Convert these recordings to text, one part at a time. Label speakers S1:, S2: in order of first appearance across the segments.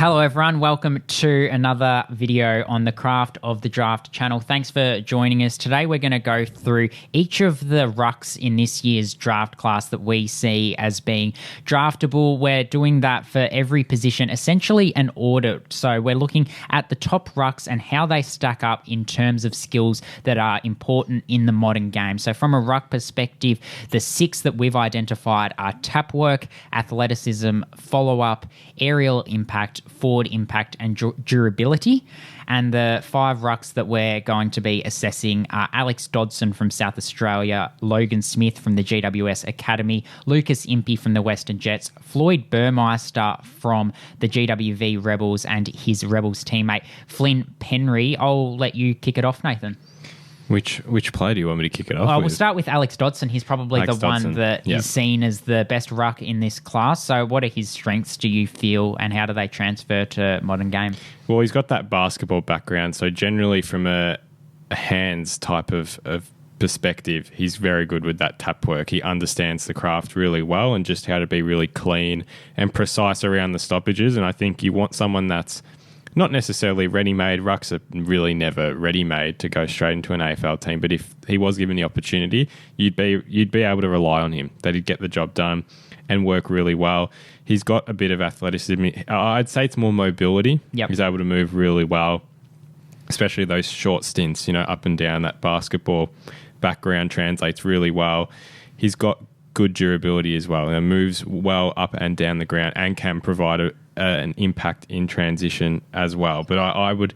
S1: Hello everyone, welcome to another video on the Craft of the Draft channel. Thanks for joining us. Today we're going to go through each of the rucks in this year's draft class that we see as being draftable. We're doing that for every position, essentially an audit. So we're looking at the top rucks and how they stack up in terms of skills that are important in the modern game. So from a ruck perspective, the 6 that we've identified are tap work, athleticism, follow-up, aerial impact, forward impact and durability. And the 5 rucks that we're going to be assessing are Alex Dodson from South Australia, Logan Smith from the GWS Academy, Lucas Impey from the Western Jets, Floyd Burmeister from the GWV Rebels and his Rebels teammate Flynn Penry. I'll let you kick it off, Nathan.
S2: Which player do you want me to kick it off with?
S1: We'll start with Alex Dodson. He's probably one that is seen as the best ruck in this class. So what are his strengths, do you feel, and how do they transfer to modern game?
S2: Well, he's got that basketball background. So generally from a hands type of perspective, he's very good with that tap work. He understands the craft really well and just how to be really clean and precise around the stoppages. And I think you want someone that's not necessarily ready-made. Rucks are really never ready-made to go straight into an AFL team. But if he was given the opportunity, you'd be able to rely on him, that he'd get the job done and work really well. He's got a bit of athleticism. I'd say it's more mobility.
S1: Yep.
S2: He's able to move really well, especially those short stints, up and down. That basketball background translates really well. He's got good durability as well. And moves well up and down the ground and can provide an impact in transition as well. But I would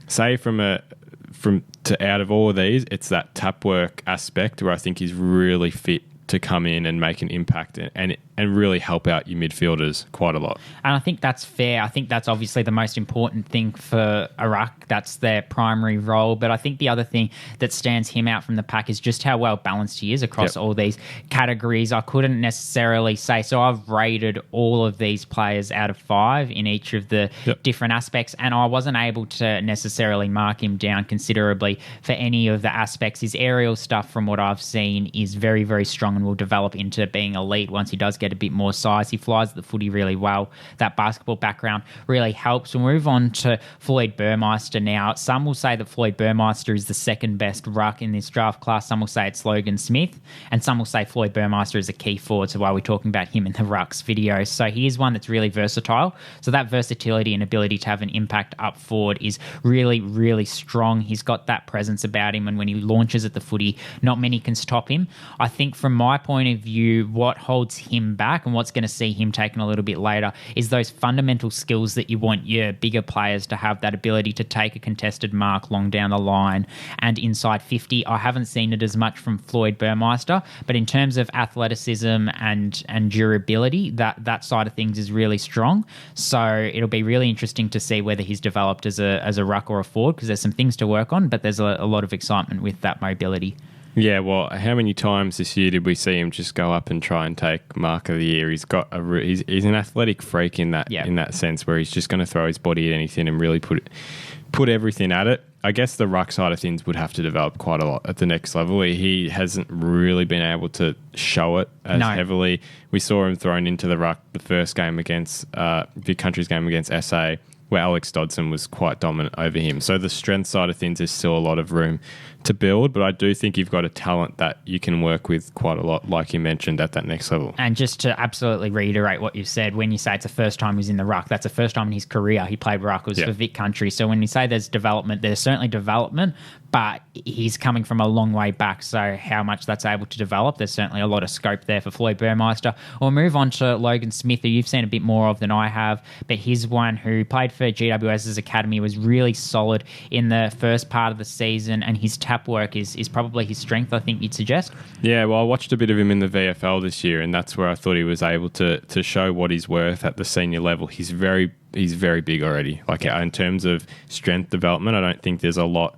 S2: say out of all of these, it's that tap work aspect where I think he's really fit to come in and make an impact and really help out your midfielders quite a lot.
S1: And I think that's fair. I think that's obviously the most important thing for a ruck. That's their primary role. But I think the other thing that stands him out from the pack is just how well balanced he is across all these categories. I couldn't necessarily say. So I've rated all of these players out of 5 in each of the different aspects, and I wasn't able to necessarily mark him down considerably for any of the aspects. His aerial stuff, from what I've seen, is very, very strong and will develop into being elite once he does get a bit more size. He flies the footy really well. That basketball background really helps. We'll move on to Floyd Burmeister now. Some will say that Floyd Burmeister is the second best ruck in this draft class. Some will say it's Logan Smith, and some will say Floyd Burmeister is a key forward. So why are we talking about him in the rucks video? So he is one that's really versatile. So that versatility and ability to have an impact up forward is really, really strong. He's got that presence about him, and when he launches at the footy, not many can stop him. I think from my point of view, what holds him back and what's going to see him taken a little bit later is those fundamental skills that you want your bigger players to have, that ability to take a contested mark long down the line and inside 50. I haven't seen it as much from Floyd Burmeister, but in terms of athleticism and durability, that side of things is really strong. So it'll be really interesting to see whether he's developed as a ruck or a forward, because there's some things to work on, but there's a lot of excitement with that mobility.
S2: Yeah, well, how many times this year did we see him just go up and try and take Mark of the Year? He's got he's an athletic freak in that sense, where he's just going to throw his body at anything and really put everything at it. I guess the ruck side of things would have to develop quite a lot at the next level. He hasn't really been able to show it as heavily. We saw him thrown into the ruck the first game against the country's game against SA, where Alex Dodson was quite dominant over him. So the strength side of things, is still a lot of room to build, but I do think you've got a talent that you can work with quite a lot, like you mentioned, at that next level.
S1: And just to absolutely reiterate what you said, when you say it's the first time he's in the ruck, that's the first time in his career he played ruck. It was for Vic Country. So when you say there's development, there's certainly development, but he's coming from a long way back. So how much that's able to develop, there's certainly a lot of scope there for Floyd Burmeister. We'll move on to Logan Smith, who you've seen a bit more of than I have, but he's one who played for GWS's academy, was really solid in the first part of the season, and his tap work is probably his strength, I think you'd suggest. Yeah,
S2: well, I watched a bit of him in the VFL this year, and that's where I thought he was able to show what he's worth at the senior level. He's very big already. In terms of strength development, I don't think there's a lot.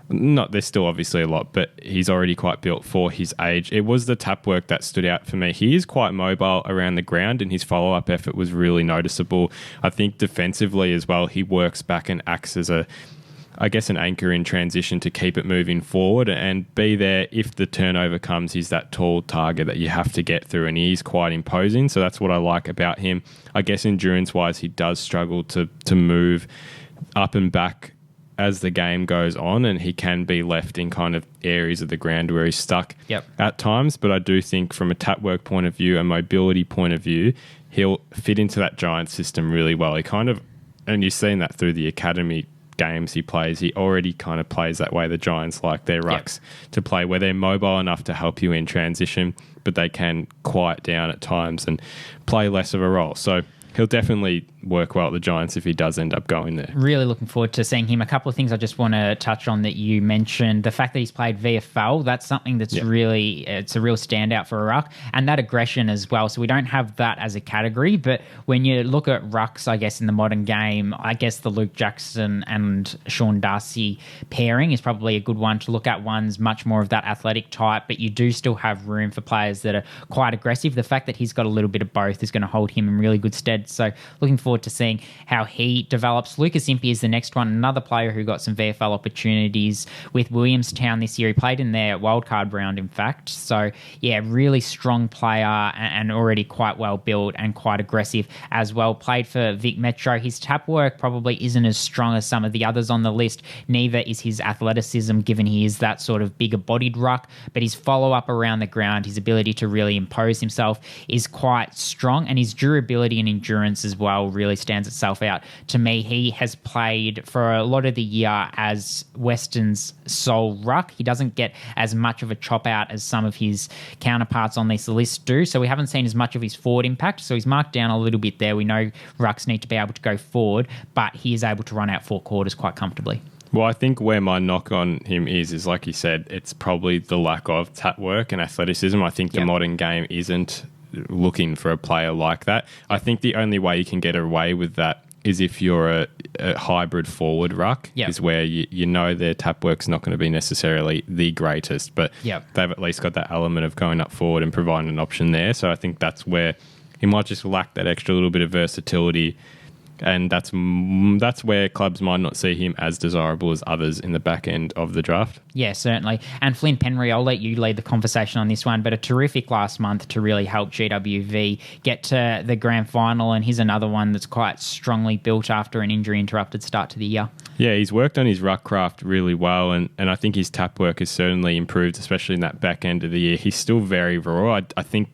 S2: There's still obviously a lot, but he's already quite built for his age. It was the tap work that stood out for me. He is quite mobile around the ground, and his follow-up effort was really noticeable. I think defensively as well, he works back and acts as I guess, an anchor in transition to keep it moving forward and be there if the turnover comes. He's that tall target that you have to get through, and he is quite imposing. So that's what I like about him. I guess endurance-wise, he does struggle to move up and back as the game goes on, and he can be left in kind of areas of the ground where he's stuck at times. But I do think from a tap work point of view, a mobility point of view, he'll fit into that Giants system really well. He kind of, and you've seen that through the academy games he plays, he already kind of plays that way the Giants like their rucks to play, where they're mobile enough to help you in transition, but they can quiet down at times and play less of a role. So he'll definitely work well at the Giants if he does end up going there.
S1: Really looking forward to seeing him. A couple of things I just want to touch on that you mentioned. The fact that he's played VFL, that's something that's really, it's a real standout for a ruck, and that aggression as well. So we don't have that as a category, but when you look at rucks, I guess, in the modern game, I guess the Luke Jackson and Sean Darcy pairing is probably a good one to look at. One's much more of that athletic type, but you do still have room for players that are quite aggressive. The fact that he's got a little bit of both is going to hold him in really good stead. So looking forward to seeing how he develops. Lucas Impey is the next one, another player who got some VFL opportunities with Williamstown this year. He played in their wildcard round, in fact. So, yeah, really strong player and already quite well built and quite aggressive as well. Played for Vic Metro. His tap work probably isn't as strong as some of the others on the list. Neither is his athleticism, given he is that sort of bigger bodied ruck, but his follow-up around the ground, his ability to really impose himself is quite strong, and his durability and endurance as well really stands itself out. To me, he has played for a lot of the year as Western's sole ruck. He doesn't get as much of a chop out as some of his counterparts on this list do, so we haven't seen as much of his forward impact, so he's marked down a little bit there. We know rucks need to be able to go forward, but he is able to run out 4 quarters quite comfortably.
S2: Well, I think where my knock on him is like you said, it's probably the lack of tap work and athleticism. I think the modern game isn't looking for a player like that. I think the only way you can get away with that is if you're a hybrid forward ruck, is where you know their tap work's not going to be necessarily the greatest, but they've at least got that element of going up forward and providing an option there. So I think that's where he might just lack that extra little bit of versatility, and that's where clubs might not see him as desirable as others in the back end of the draft. Yeah,
S1: certainly. And Flynn Penry, I'll let you lead the conversation on this one, but a terrific last month to really help GWV get to the grand final, and he's another one that's quite strongly built after an injury-interrupted start to the year.
S2: Yeah, he's worked on his ruck craft really well, and I think his tap work has certainly improved, especially in that back end of the year. He's still very raw. I think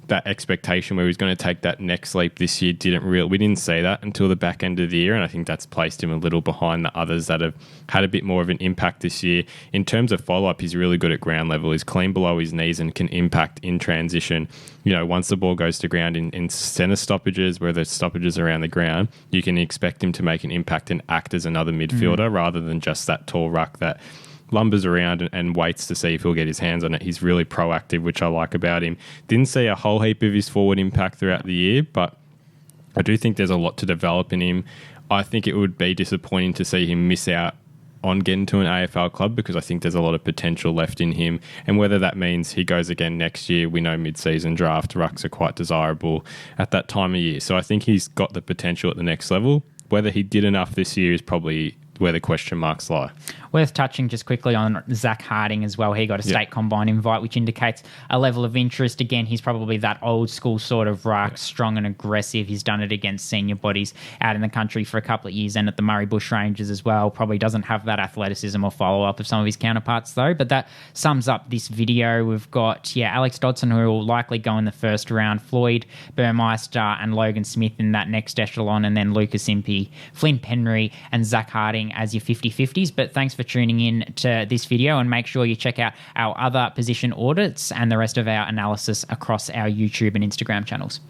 S2: that expectation where he was going to take that next leap this year we didn't see that until the back end of the year, and I think that's placed him a little behind the others that have had a bit more of an impact this year. In terms of follow-up, he's really good at ground level. He's clean below his knees and can impact in transition. You know, once the ball goes to ground in centre stoppages, where there's stoppages around the ground, you can expect him to make an impact and act as another midfielder rather than just that tall ruck that lumbers around and waits to see if he'll get his hands on it. He's really proactive, which I like about him. Didn't see a whole heap of his forward impact throughout the year, but I do think there's a lot to develop in him. I think it would be disappointing to see him miss out on getting to an AFL club, because I think there's a lot of potential left in him, and whether that means he goes again next year, we know mid-season draft rucks are quite desirable at that time of year. So I think he's got the potential at the next level. Whether he did enough this year is probably where the question marks lie.
S1: Worth touching just quickly on Zack Harding as well. He got a state combine invite, which indicates a level of interest. Again, he's probably that old school sort of ruck, strong and aggressive. He's done it against senior bodies out in the country for a couple of years and at the Murray Bush Rangers as well. Probably doesn't have that athleticism or follow-up of some of his counterparts though, but that sums up this video. We've got, Alex Dodson, who will likely go in the first round, Floyd Burmeister and Logan Smith in that next echelon, and then Lucas Impey, Flynn Penry and Zack Harding as your 50-50s. But thanks for tuning in to this video, and make sure you check out our other position audits and the rest of our analysis across our YouTube and Instagram channels.